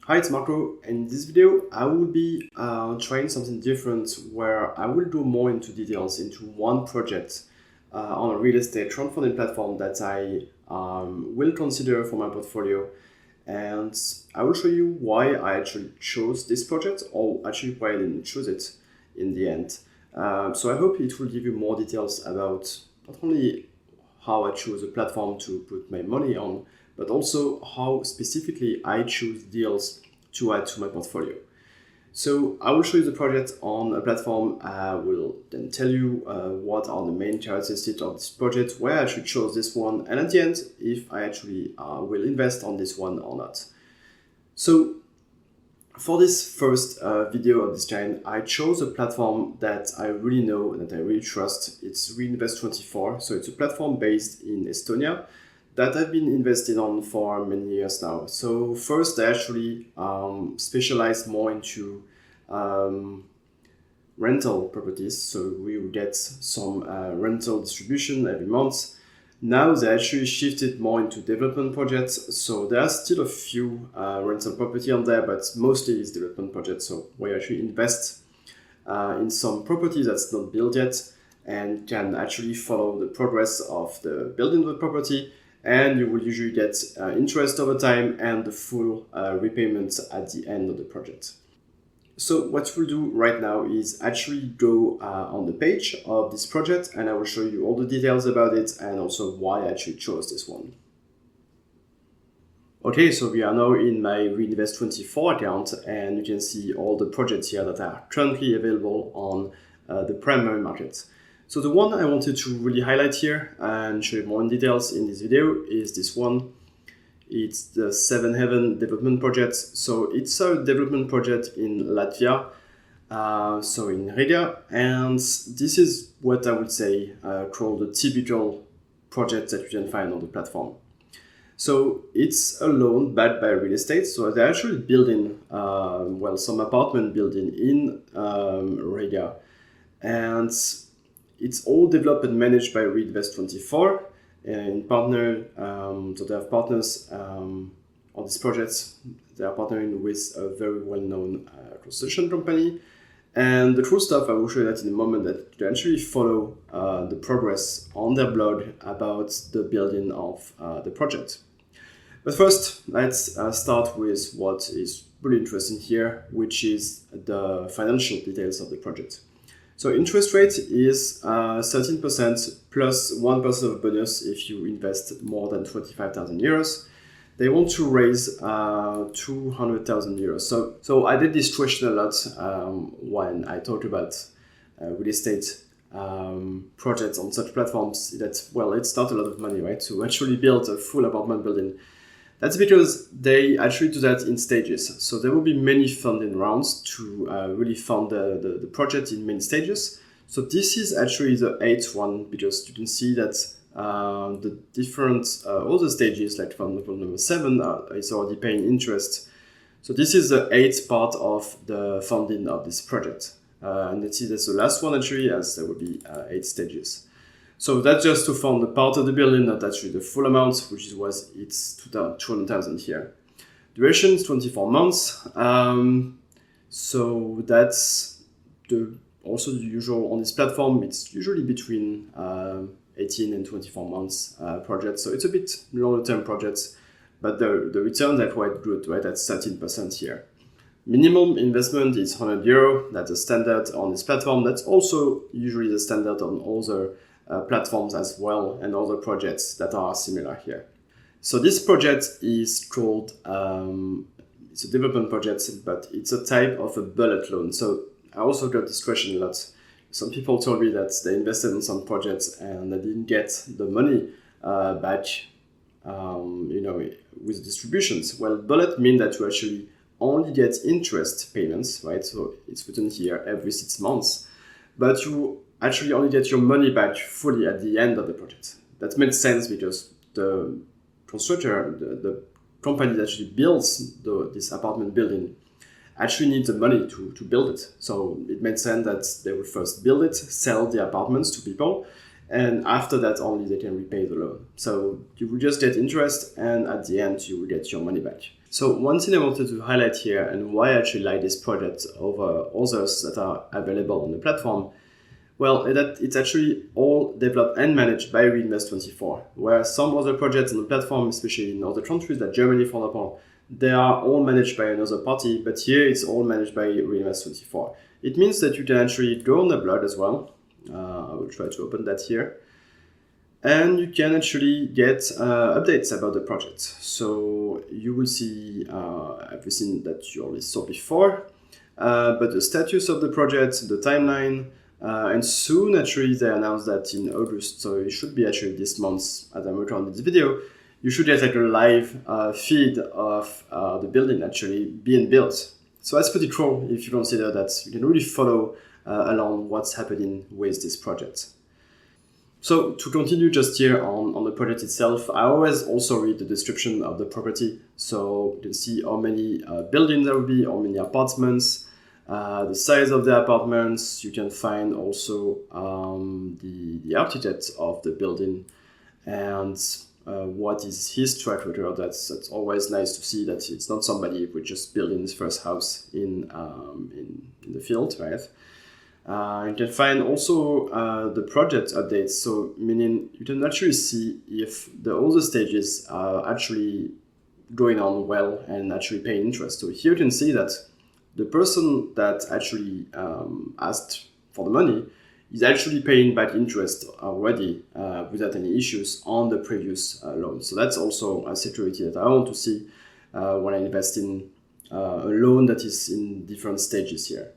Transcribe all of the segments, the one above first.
Hi, it's Marco. In this video, I will be trying something different where I will go more into details into one project on a real estate crowdfunding platform that I will consider for my portfolio. And I will show you why I actually chose this project, or actually why I didn't choose it in the end. So I hope it will give you more details about not only how I choose a platform to put my money on, but also how specifically I choose deals to add to my portfolio. So I will show you the project on a platform. I will then tell you what are the main characteristics of this project, why I actually chose this one, and at the end, if I actually will invest on this one or not. So for this first video of this kind, I chose a platform that I really know and that I really trust. It's Reinvest24. So it's a platform based in Estonia that I've been invested on for many years now. So first, I actually specialized more into rental properties. So we will get some rental distribution every month. Now they actually shifted more into development projects. So there are still a few rental property on there, but mostly it's development projects. So we actually invest in some property that's not built yet and can actually follow the progress of the building of the property. And you will usually get interest over time and the full repayment at the end of the project. So what we'll do right now is actually go on the page of this project, and I will show you all the details about it and also why I actually chose this one. Okay, so we are now in my Reinvest24 account, and you can see all the projects here that are currently available on the primary market. So the one I wanted to really highlight here and show you more in details in this video is this one. It's the Seven Heaven development project. So it's a development project in Latvia, so in Riga, and this is what I would say called the typical project that you can find on the platform. So it's a loan backed by real estate. So they're actually building, some apartment building in Riga, and it's all developed and managed by Reinvest24 in partner. So they have partners on these projects. They are partnering with a very well-known construction company. And the cool stuff, I will show you that in a moment, that you can actually follow the progress on their blog about the building of the project. But first, let's start with what is really interesting here, which is the financial details of the project. So interest rate is 13% plus 1% of bonus if you invest more than 25,000 euros. They want to raise 200,000 euros. So I did this question a lot when I talk about real estate projects on such platforms. It's not a lot of money, right? To actually build a full apartment building. That's because they actually do that in stages. So there will be many funding rounds to really fund the project in many stages. So this is actually the 8th one, because you can see that the different other stages, like for example number 7, is already paying interest. So this is the 8th part of the funding of this project. And let's see, that's the last one actually, as there will be 8 stages. So that's just to fund the part of the building, not actually the full amount, which it's 200,000 here. Duration is 24 months. So that's also the usual on this platform. It's usually between 18 and 24 months project. So it's a bit longer term projects, but the returns are quite good, right? That's 13% here. Minimum investment is 100 euro. That's a standard on this platform. That's also usually the standard on other platforms as well, and other projects that are similar here. So this project is called, it's a development project, but it's a type of a bullet loan. So I also got this question a lot. Some people told me that they invested in some projects and they didn't get the money back, with distributions. Well, bullet means that you actually only get interest payments, right? So it's written here every 6 months, but you actually only get your money back fully at the end of the project. That makes sense because the constructor, the company that actually builds this apartment building, actually needs the money to build it. So it made sense that they will first build it, sell the apartments to people, and after that only they can repay the loan. So you will just get interest, and at the end you will get your money back. So one thing I wanted to highlight here, and why I actually like this project over others that are available on the platform, well, that it's actually all developed and managed by Reinvest24, whereas some other projects on the platform, especially in other countries like Germany, for example, they are all managed by another party, but here it's all managed by Reinvest24. It means that you can actually go on the blog as well. I will try to open that here. And you can actually get updates about the project. So you will see everything that you already saw before, but the status of the project, the timeline, and soon actually they announced that in August, so it should be actually this month as I'm recording this video, you should get like a live feed of the building actually being built. So that's pretty cool if you consider that you can really follow along what's happening with this project. So to continue just here on the project itself, I always also read the description of the property. So you can see how many buildings there will be, how many apartments, the size of the apartments. You can find also the architect of the building and what is his track record. That's always nice to see that it's not somebody who just building his first house in the field, right? You can find also the project updates, so meaning you can actually see if the other stages are actually going on well and actually paying interest. So here you can see that the person that actually asked for the money is actually paying back interest already without any issues on the previous loan. So that's also a security that I want to see when I invest in a loan that is in different stages here.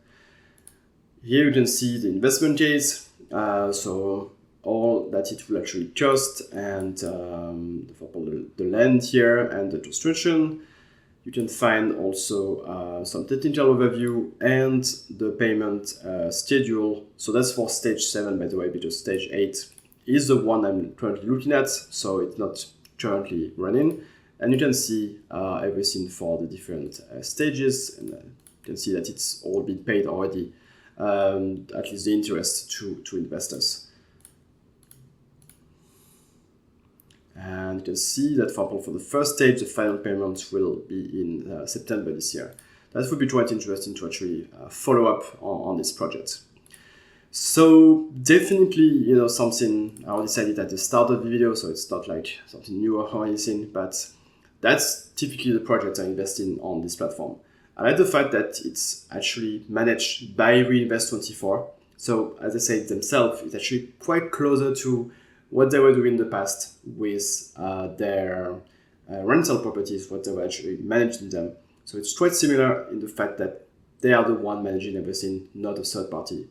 Here you can see the investment case, so all that it will actually cost, and for example, the land here and the construction. You can find also some technical overview and the payment schedule. So that's for stage 7, by the way, because stage 8 is the one I'm currently looking at, so it's not currently running. And you can see everything for the different stages, and you can see that it's all been paid already. At least the interest to investors. And you can see that for the first stage, the final payment will be in September this year. That would be quite interesting to actually follow up on this project. So definitely, something I already said it at the start of the video, so it's not like something new or anything, but that's typically the project I invest in on this platform. I like the fact that it's actually managed by Reinvest24. So as I said themselves, it's actually quite closer to what they were doing in the past with their rental properties, what they were actually managing them. So it's quite similar in the fact that they are the one managing everything, not a third party.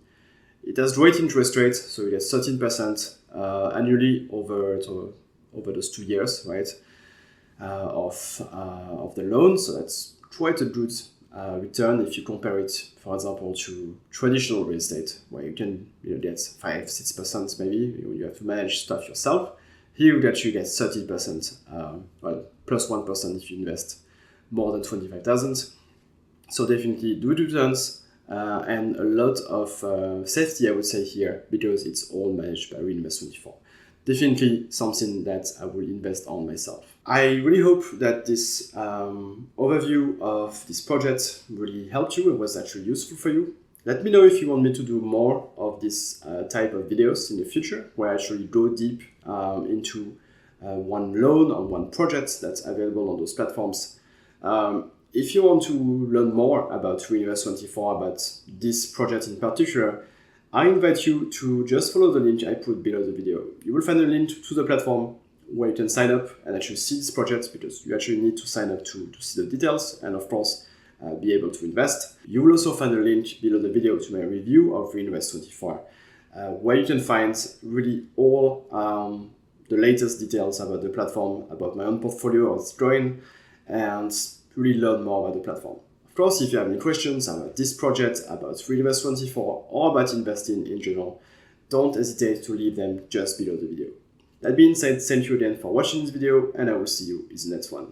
It has great interest rates, so you get 13% annually over those 2 years, right, of the loan. So that's quite a good return if you compare it, for example, to traditional real estate, where you can get 5-6% maybe when you have to manage stuff yourself. Here you actually get 30%, well, plus 1% if you invest more than 25,000. So definitely good returns and a lot of safety, I would say here, because it's all managed by Reinvest24. Definitely something that I will invest on myself. I really hope that this overview of this project really helped you and was actually useful for you. Let me know if you want me to do more of this type of videos in the future, where I actually go deep into one loan or one project that's available on those platforms. If you want to learn more about Reinvest24, about this project in particular, I invite you to just follow the link I put below the video. You will find a link to the platform where you can sign up and actually see this project, because you actually need to sign up to see the details and of course be able to invest. You will also find a link below the video to my review of Reinvest24, where you can find really all the latest details about the platform, about my own portfolio, how it's growing, and really learn more about the platform. Of course, if you have any questions about this project, about Reinvest24, or about investing in general, don't hesitate to leave them just below the video. That being said, thank you again for watching this video, and I will see you in the next one.